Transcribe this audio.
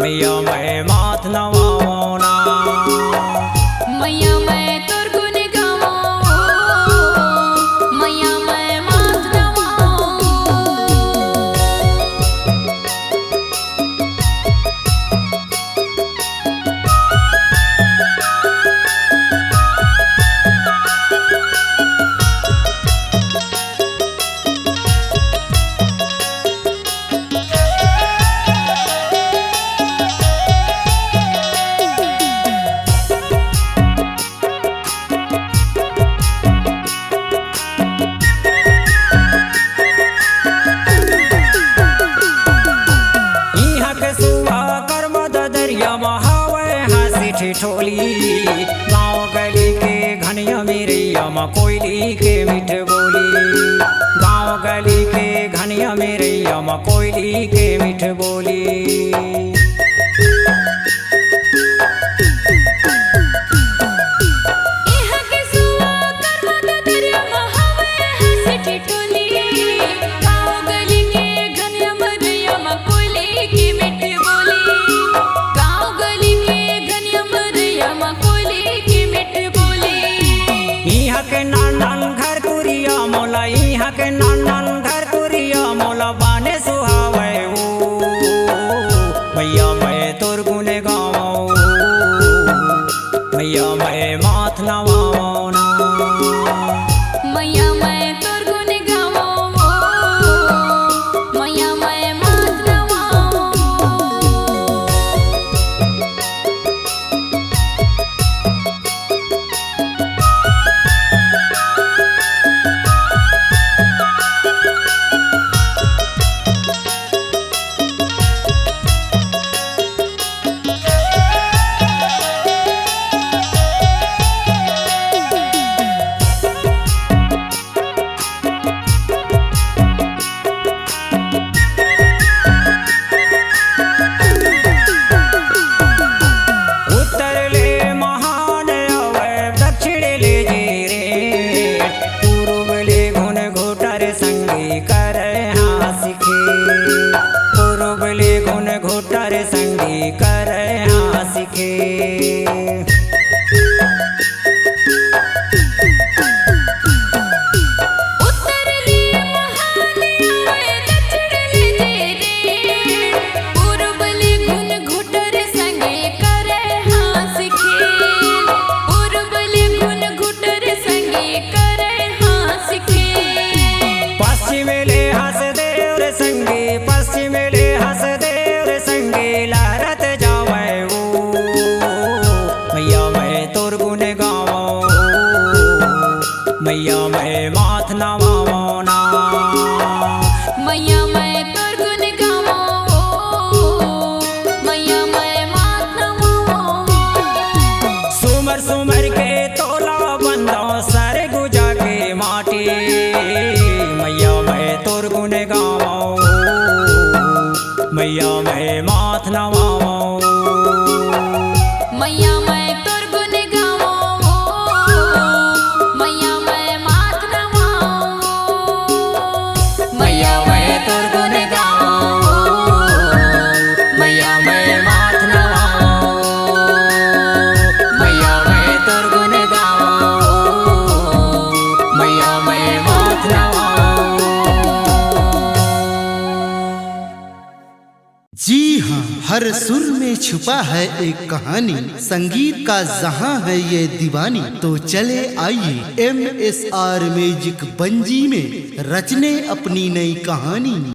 मैया मैं माथ नवाना। मैया मैं तोर गुण गावो, मैया मैं माथ नवाओ। ठिठोली गाँव गली के घनिया मेरैया में कोयली के मीठ बोली। गाँव गली के घनिया मेरैया में कोयली के मीठ बोली। के नान घर तुरिया मोला, यहाँ के नान घर तुरिया मोला बाने सुहावे ओ। मैया मैं तोर गुण गावो, मैया मैं माथ नवाना। मैया मैं तोर गुण गावो, मैया मैं माथ नवाओ। घोटर संगी कर सीखे। मैया मैं माथ नवाना। मैया मैं तोर गुण गावो, मैया मैं माथ नवाओ। सुमर सुमर के तोला बंदो सर गुजा के माटी। मैया मैं तोर गुण गावो, मैया मैं माथ नवाओ। मैया मैं तोर गुण गावो, मैया मैं माथ नवाओ। मैया मैं तोर गुण गावो, मैया मैं माथ नवाओ। मैया मैं तोर गुण गावो, मैया मैं माथ नवाओ। जी हाँ, हर सुर में छुपा है एक कहानी, संगीत का जहां है ये दीवानी। तो चले आइए MSR म्यूजिक बंजी में रचने अपनी नई कहानी।